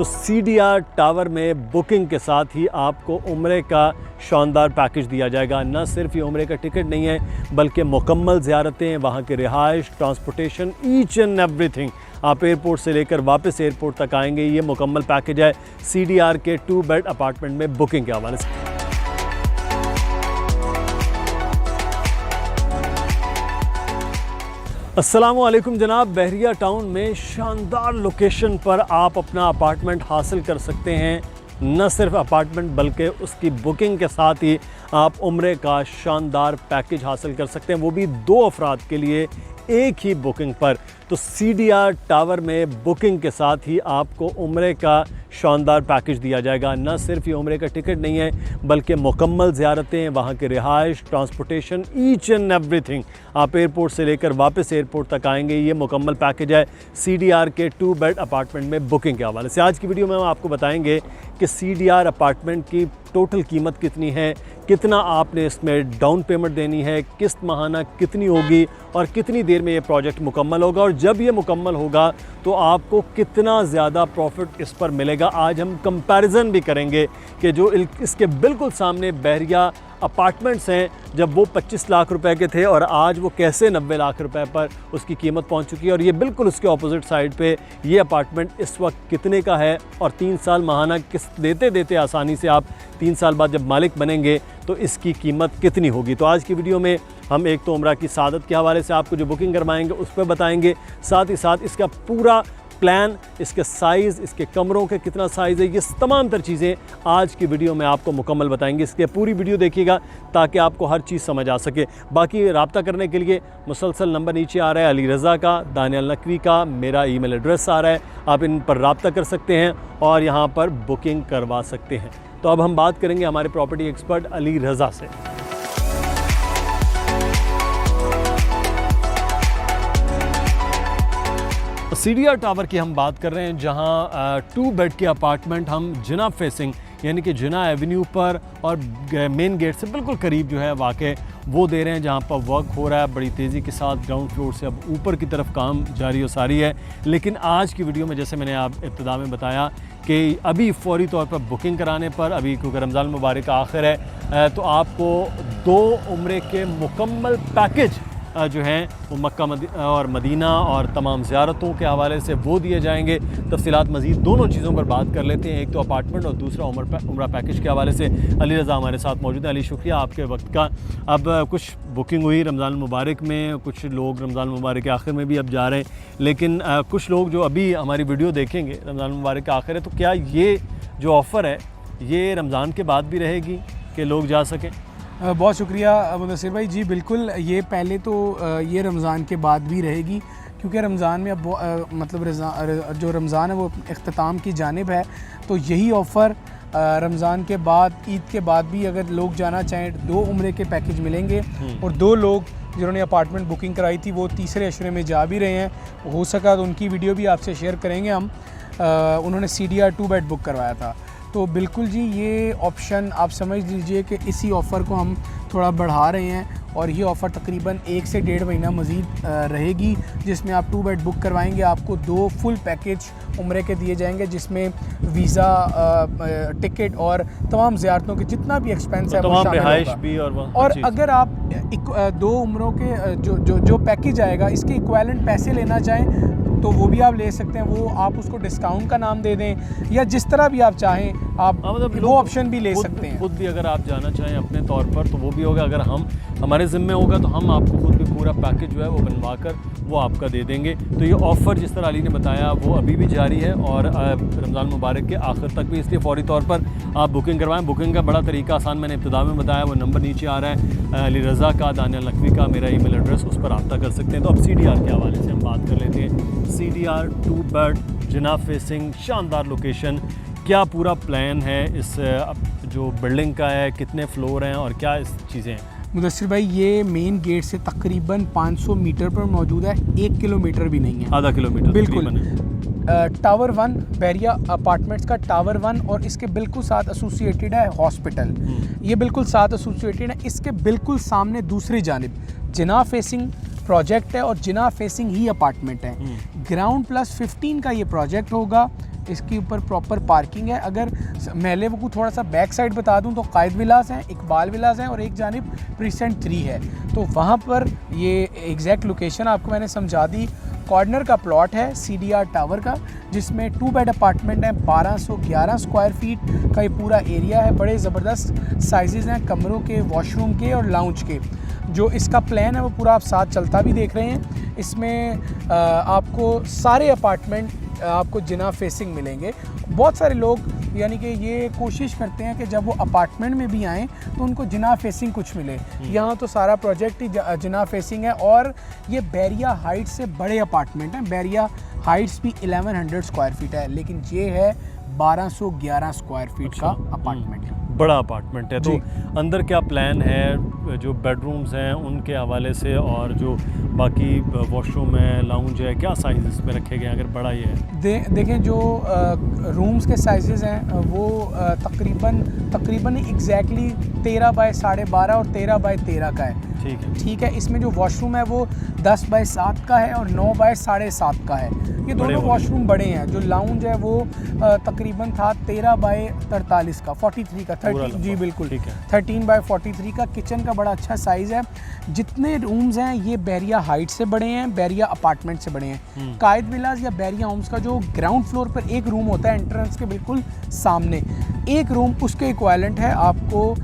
तो CDR tower में booking के साथ ही आपको उम्रे का शानदार पैकेज दिया जाएगा। न सिर्फ ये उम्रे का टिकट नहीं है बल्कि मुकम्मल ज़ियारतें, वहाँ के रिहाइश, ट्रांसपोर्टेशन, ईच एंड एवरीथिंग। आप एयरपोर्ट से लेकर वापस एयरपोर्ट तक आएंगे। ये मुकम्मल पैकेज है CDR के 2 बेड अपार्टमेंट में बुकिंग के हवाले से। अस्सलामुअलैकुम जनाब, बहरिया टाउन में शानदार लोकेशन पर आप अपना अपार्टमेंट हासिल कर सकते हैं। न सिर्फ अपार्टमेंट बल्कि उसकी बुकिंग के साथ ही आप उम्रे का शानदार पैकेज हासिल कर सकते हैं, वो भी 2 अफराद के लिए एक ही बुकिंग पर। तो CDR टावर में बुकिंग के साथ ही आपको उम्रे का शानदार पैकेज दिया जाएगा। न सिर्फ ये उम्रे का टिकट नहीं है बल्कि मुकम्मल ज़ियारतें, वहाँ के रिहाइश, ट्रांसपोर्टेशन, ईच एंड एवरीथिंग। आप एयरपोर्ट से लेकर वापस एयरपोर्ट तक आएंगे। ये मुकम्मल पैकेज है CDR के 2 बेड अपार्टमेंट में बुकिंग के हवाले से। आज की वीडियो में हम आपको बताएंगे कि CDR अपार्टमेंट की टोटल कीमत कितनी है, कितना आपने इसमें डाउन पेमेंट देनी है, किस्त माहाना कितनी होगी और कितनी देर में ये प्रोजेक्ट मुकम्मल होगा, और जब ये मुकम्मल होगा तो आपको कितना ज़्यादा प्रॉफिट इस पर मिलेगा। आज हम कंपैरिजन भी करेंगे कि जो इसके बिल्कुल सामने बहरिया अपार्टमेंट्स हैं, जब वो 25 लाख रुपए के थे और आज वो कैसे 90 लाख रुपए पर उसकी कीमत पहुंच चुकी है, और ये बिल्कुल उसके ऑपोजिट साइड पे ये अपार्टमेंट इस वक्त कितने का है, और 3 साल माहाना किस्त देते देते आसानी से आप 3 साल बाद जब मालिक बनेंगे तो इसकी कीमत कितनी होगी। तो आज की वीडियो में हम एक तो उम्रा की सादत के हवाले से आपको जो बुकिंग करवाएंगे उस पर बताएंगे, साथ ही साथ इसका पूरा प्लान, इसके साइज़, इसके कमरों के कितना साइज़ है, ये तमाम तर चीज़ें आज की वीडियो में आपको मुकम्मल बताएंगे। इसके पूरी वीडियो देखिएगा ताकि आपको हर चीज़ समझ आ सके। बाकी रब्ता करने के लिए मुसलसल नंबर नीचे आ रहा है, अली रज़ा का, दानियल नकवी का, मेरा ईमेल एड्रेस आ रहा है, आप इन पर रब्ता कर सकते हैं और यहाँ पर बुकिंग करवा सकते हैं। तो अब हम बात करेंगे हमारे प्रॉपर्टी एक्सपर्ट अली रज़ा से। CDR टावर की हम बात कर रहे हैं, जहां 2 बेड के अपार्टमेंट हम जिना फेसिंग यानी कि जिना एवेन्यू पर और मेन गेट से बिल्कुल करीब जो है वाक़ वो दे रहे हैं, जहां पर वर्क हो रहा है बड़ी तेज़ी के साथ। ग्राउंड फ्लोर से अब ऊपर की तरफ काम जारी व सारी है। लेकिन आज की वीडियो में जैसे मैंने आप इब्तिदा में बताया कि अभी फ़ौरी तौर पर बुकिंग कराने पर, अभी क्योंकि रमज़ान मुबारक का आखिर है, तो आपको 2 उम्रे के मुकम्मल पैकेज जो हैं वो मक्का और मदीना और तमाम ज़ियारतों के हवाले से वो दिए जाएंगे। तफसीलात मज़ीद दोनों चीज़ों पर बात कर लेते हैं, एक तो अपार्टमेंट और दूसरा उम्रा पैकेज के हवाले से। अली रज़ा हमारे साथ मौजूद है। अली, शुक्रिया आपके वक्त का। अब कुछ बुकिंग हुई रमज़ान मुबारक में, कुछ लोग रमज़ान मुबारक के आखिर में भी अब जा रहे हैं, लेकिन कुछ लोग जो अभी हमारी वीडियो देखेंगे, रमज़ान मुबारक का आखिर है, तो क्या ये जो ऑफ़र है ये रमज़ान के बाद भी रहेगी कि लोग जा सकें? बहुत शुक्रिया मुदस्सिर भाई। जी बिल्कुल, ये पहले तो ये रमज़ान के बाद भी रहेगी, क्योंकि रमज़ान में अब मतलब जो रमज़ान है वो इख्तिताम की जानिब है। तो यही ऑफ़र रमज़ान के बाद, ईद के बाद भी अगर लोग जाना चाहें, 2 उम्रे के पैकेज मिलेंगे। और 2 लोग जिन्होंने अपार्टमेंट बुकिंग कराई थी वो तीसरे अशरे में जा भी रहे हैं। हो सका तो उनकी वीडियो भी आपसे शेयर करेंगे हम। उन्होंने CDR 2 बेड बुक करवाया था। तो बिल्कुल जी, ये ऑप्शन आप समझ लीजिए कि इसी ऑफ़र को हम थोड़ा बढ़ा रहे हैं, और ये ऑफ़र तकरीबन 1 से 1.5 महीना मज़ीद रहेगी, जिसमें आप 2 बेड बुक करवाएंगे, आपको 2 फुल पैकेज उम्रे के दिए जाएंगे, जिसमें वीज़ा, टिकट और तमाम ज़ियारतों के जितना भी एक्सपेंस है वो शामिल होगा। और अगर आप 2 उम्रों के जो पैकेज आएगा, इसके इक्विवेलेंट पैसे लेना चाहें तो वो भी आप ले सकते हैं। वो आप उसको डिस्काउंट का नाम दे दें, या जिस तरह भी आप चाहें आप मतलब वो ऑप्शन भी ले सकते हैं। खुद भी अगर आप जाना चाहें अपने तौर पर तो वो भी होगा। अगर हमारे ज़िम्मे होगा तो हम आपको खुद भी पूरा पैकेज जो है वो बनवा कर वो आपका दे देंगे। तो ये ऑफ़र जिस तरह अली ने बताया वो अभी भी जारी है और रमज़ान मुबारक के आखिर तक भी, इसलिए फ़ौरी तौर पर आप बुकिंग करवाएं। बुकिंग का बड़ा तरीका आसान मैंने इब्तिदा में बताया, वो नंबर नीचे आ रहा है, अली रज़ा का, दानियल नकवी का, मेरा ईमेल एड्रेस, उस पर रब्ता कर सकते हैं। तो अब CDR के हवाले से हम बात कर लेते हैं। CDR 2 बेड जिना फेसिंग, शानदार लोकेशन, क्या पूरा प्लान है इस जो बिल्डिंग का है, कितने फ्लोर हैं और क्या इस चीज़ें हैं? मुदस्सिर भाई, ये मेन गेट से तकरीबन 500 मीटर पर मौजूद है, 1 किलोमीटर भी नहीं है, आधा किलोमीटर बिल्कुल। टावर 1 बहरिया अपार्टमेंट्स का टावर 1 और इसके बिल्कुल साथ एसोसिएटेड है हॉस्पिटल। ये बिल्कुल साथ एसोसिएटेड है। इसके बिल्कुल सामने दूसरी जानिब जिना फेसिंग प्रोजेक्ट है और जिना फेसिंग ही अपार्टमेंट है। ग्राउंड +15 का ये प्रोजेक्ट होगा। इसके ऊपर प्रॉपर पार्किंग है। अगर महले को थोड़ा सा बैक साइड बता दूं तो कायद विलास हैं, इकबाल विलास हैं और एक जानिब प्रीसेंट 3 है। तो वहाँ पर ये एग्जैक्ट लोकेशन आपको मैंने समझा दी। कॉर्नर का प्लॉट है CDR टावर का, जिसमें 2 बेड अपार्टमेंट है, 1211 स्क्वायर फीट का ये पूरा एरिया है। बड़े ज़बरदस्त साइजेज़ हैं कमरों के, वॉशरूम के और लाउंज के। जो इसका प्लान है वो पूरा आप साथ चलता भी देख रहे हैं। इसमें आपको सारे अपार्टमेंट आपको जिना फेसिंग मिलेंगे। बहुत सारे लोग यानी कि ये कोशिश करते हैं कि जब वो अपार्टमेंट में भी आएँ तो उनको जिना फेसिंग कुछ मिले। यहाँ तो सारा प्रोजेक्ट ही जिना फेसिंग है और ये बैरिया हाइट्स से बड़े अपार्टमेंट हैं। बैरिया हाइट्स भी 1100 स्क्वायर फीट है, लेकिन ये है 1211 स्क्वायर फीट का अपार्टमेंट है। बड़ा अपार्टमेंट है। तो अंदर क्या प्लान है, जो बेडरूम्स हैं उनके हवाले से, और जो बाकी वॉशरूम है, लाउंज है, क्या साइज इसमें रखे गए हैं अगर बड़ा ये है? देखें जो रूम्स के साइजेज़ हैं वो तकरीबन एग्जैक्टली 13 बाय 12.5 और 13 बाय 13 का है। ठीक है। इसमें जो वॉशरूम है वो 10 बाय 7 का है और 9 बाय 7.5 का है। ये दोनों वॉशरूम बड़े हैं। जो लाउंज है वो तकरीबन था 13 बाय 43 का, 43 का, 30 जी बिल्कुल 13 बाय 43 का। किचन का बड़ा अच्छा साइज़ है। जितने रूम्स हैं ये बैरिया हाइट से बड़े हैं, बैरिया अपार्टमेंट से बड़े हैं। कायद विलास या बैरिया होम्स का जो ग्राउंड फ्लोर पर एक रूम होता है एंट्रेंस के बिल्कुल सामने, एक रूम उसके इक्वालेंट है आपको,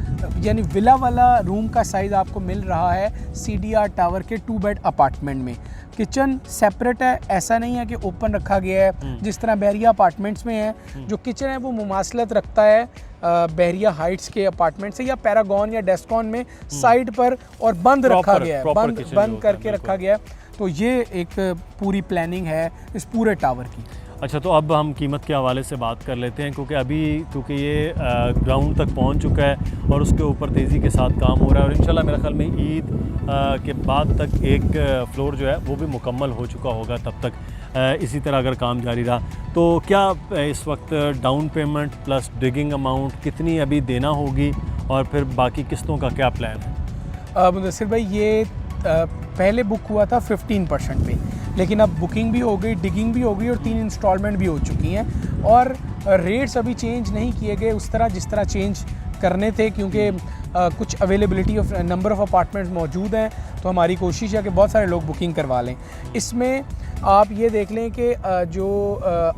यानी विला वाला रूम का साइज़ आपको मिल रहा है CDR टावर के 2 बेड अपार्टमेंट में। किचन सेपरेट है, ऐसा नहीं है कि ओपन रखा गया है जिस तरह बैरिया अपार्टमेंट्स में है। जो किचन है वो मुमासलत रखता है बैरिया हाइट्स के अपार्टमेंट से या पैरागॉन या डेस्कॉन में साइड पर, और बंद रखा गया है, बंद करके रखा गया है। तो ये एक पूरी प्लानिंग है इस पूरे टावर की। अच्छा, तो अब हम कीमत के हवाले से बात कर लेते हैं, क्योंकि ये ग्राउंड तक पहुंच चुका है और उसके ऊपर तेज़ी के साथ काम हो रहा है और इंशाल्लाह मेरे ख्याल में ईद के बाद तक एक फ्लोर जो है वो भी मुकम्मल हो चुका होगा। तब तक इसी तरह अगर काम जारी रहा तो क्या इस वक्त down payment plus digging amount कितनी अभी देना होगी और फिर बाकी किस्तों का क्या प्लान है? मुदस्सिर भाई, ये पहले बुक हुआ था 15% पे, लेकिन अब बुकिंग भी हो गई, डिगिंग भी हो गई और 3 इंस्टॉलमेंट भी हो चुकी हैं। और रेट्स अभी चेंज नहीं किए गए उस तरह जिस तरह चेंज करने थे, क्योंकि कुछ availability of number of apartments मौजूद हैं। तो हमारी कोशिश है कि बहुत सारे लोग बुकिंग करवा लें। इसमें आप ये देख लें कि जो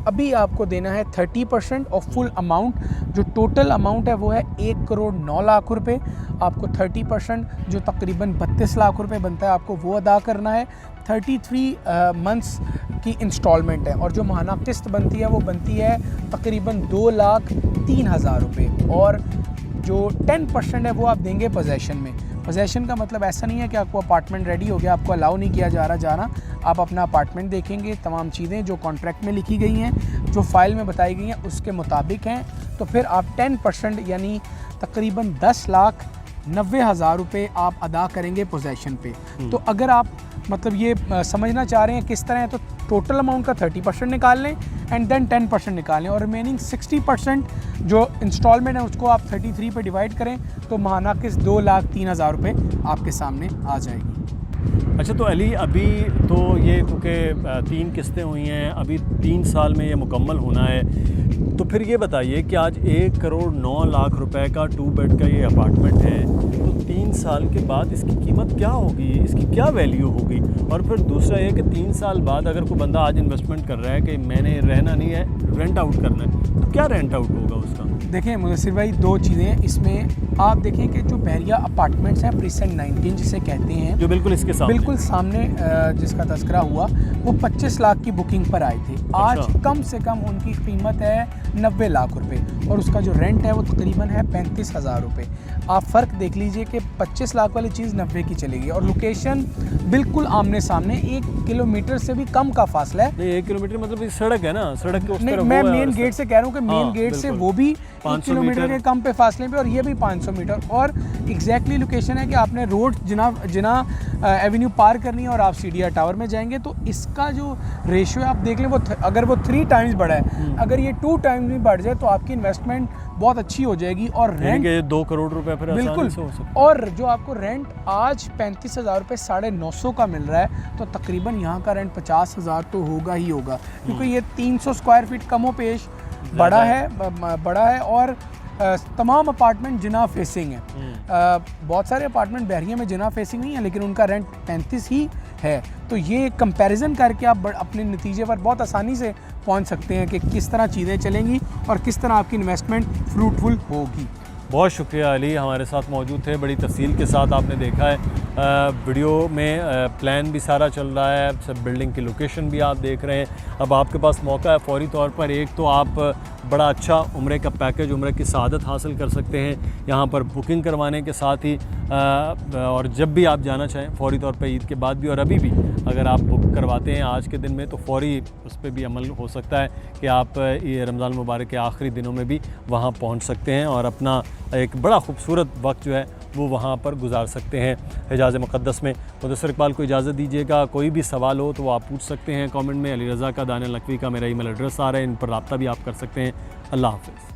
अभी आपको देना है 30% और फुल अमाउंट, जो टोटल अमाउंट है वो है 1,09,00,000 रुपये। आपको 30% जो तकरीबन 32 लाख रुपए बनता है आपको वो अदा करना है। 33 मंथ्स की इंस्टॉलमेंट है और जो माहाना किस्त बनती है वो बनती है तकरीबन 2,03,000 रुपये। और जो 10% है वो आप देंगे पोजेसन में। पोजेसन का मतलब ऐसा नहीं है कि आपको अपार्टमेंट रेडी हो गया, आपको अलाउ नहीं किया जा रहा जाना। आप अपना अपार्टमेंट देखेंगे, तमाम चीज़ें जो कॉन्ट्रैक्ट में लिखी गई हैं, जो फाइल में बताई गई हैं उसके मुताबिक हैं, तो फिर आप 10% यानी तकरीबन 10,90,000 रुपये आप अदा करेंगे पोजेसन पे। तो अगर आप मतलब ये समझना चाह रहे हैं किस तरह है, तो टोटल अमाउंट का 30% निकाल लें एंड देन 10% निकाल लें और रिमेनिंग 60% जो इंस्टॉलमेंट है उसको आप 33 पे डिवाइड करें तो माहाना किस्त 2,03,000 रुपये आपके सामने आ जाएगी। अच्छा, तो अली अभी तो ये क्योंकि 3 किस्तें हुई हैं, अभी 3 साल में ये मुकम्मल होना है, तो फिर ये बताइए कि आज 1,09,00,000 रुपए का 2 बेड का ये अपार्टमेंट है, तो 3 साल के बाद इसकी कीमत क्या होगी, इसकी क्या वैल्यू होगी? और फिर दूसरा ये कि 3 साल बाद अगर कोई बंदा आज इन्वेस्टमेंट कर रहा है कि मैंने रहना नहीं है, रेंट आउट करना है, तो क्या रेंट आउट होगा उसका? देखें मुदस्सिर भाई, 2 चीज़ें इसमें आप देखें कि जो बैरिया अपार्टमेंट्स हैं प्रीसेंट 19 जिसे कहते हैं, जो बिल्कुल इसके सामने जिसका तस्करा हुआ, वो 25 लाख की बुकिंग पर आए थे। आज कम से कम उनकी कीमत है 90 लाख रुपए और उसका जो रेंट है वो तकरीबन है 35,000 रुपये। आप फ़र्क देख लीजिए कि 25 लाख वाली चीज़ 90 की चलेगी और लोकेशन बिल्कुल आमने सामने, 1 किलोमीटर से भी कम का फासला है। नहीं, 1 किलोमीटर मतलब सड़क है ना, सड़क के उस तरफ। मैं मेन गेट से कह रहा हूँ कि मेन गेट से वो भी 1 किलोमीटर के कम पे फासले पे और ये भी 500 मीटर और एग्जैक्टली लोकेशन है कि आपने रोड जिना एवेन्यू पार करनी है और आप CDR टावर में जाएंगे तो इसका जो रेशियो आप देख लें वो अगर वो 3 टाइम्स बढ़ा है, अगर ये 2 टाइम्स भी बढ़ जाए तो आपकी इन्वेस्टमेंट बहुत अच्छी हो जाएगी। और रेंट 2 करोड़ रुपए फिर बिल्कुल आसानी से हो सकता है। और जो आपको रेंट आज 35,000 रुपये 950 का मिल रहा है तो तकरीबन यहाँ का रेंट 50,000 तो होगा ही होगा, क्योंकि ये 300 स्क्वायर फीट कमो पेश बड़ा है और तमाम अपार्टमेंट जिना फेसिंग है। बहुत सारे अपार्टमेंट बहरिया में जिना फेसिंग नहीं है, लेकिन उनका रेंट 35 ही है। तो ये कंपैरिजन करके आप अपने नतीजे पर बहुत आसानी से पहुंच सकते हैं कि किस तरह चीज़ें चलेंगी और किस तरह आपकी इन्वेस्टमेंट फ्रूटफुल होगी। बहुत शुक्रिया अली, हमारे साथ मौजूद थे। बड़ी तफसील के साथ आपने देखा है वीडियो में, प्लान भी सारा चल रहा है, सब बिल्डिंग की लोकेशन भी आप देख रहे हैं। अब आपके पास मौका है फ़ौरी तौर पर, एक तो आप बड़ा अच्छा उम्रे का पैकेज, उम्रे की सआदत हासिल कर सकते हैं यहाँ पर बुकिंग करवाने के साथ ही, और जब भी आप जाना चाहें फ़ौरी तौर पर, ईद के बाद भी और अभी भी अगर आप बुक करवाते हैं आज के दिन में तो फ़ौरी उस पर भी अमल हो सकता है कि आप ये रमज़ान मुबारक के आखिरी दिनों में भी वहाँ पहुँच सकते हैं और अपना एक बड़ा खूबसूरत वक्त जो है वो वहाँ पर गुजार सकते हैं हिजाज़ मुक़द्दस में। मुदस्सिर इकबाल को इजाज़त दीजिएगा। कोई भी सवाल हो तो वो आप पूछ सकते हैं कमेंट में। अली रज़ा का, दानियल नकवी का मेरा ईमेल एड्रेस आ रहा है, इन पर रब्ता भी आप कर सकते हैं। अल्लाह हाफ़िज़।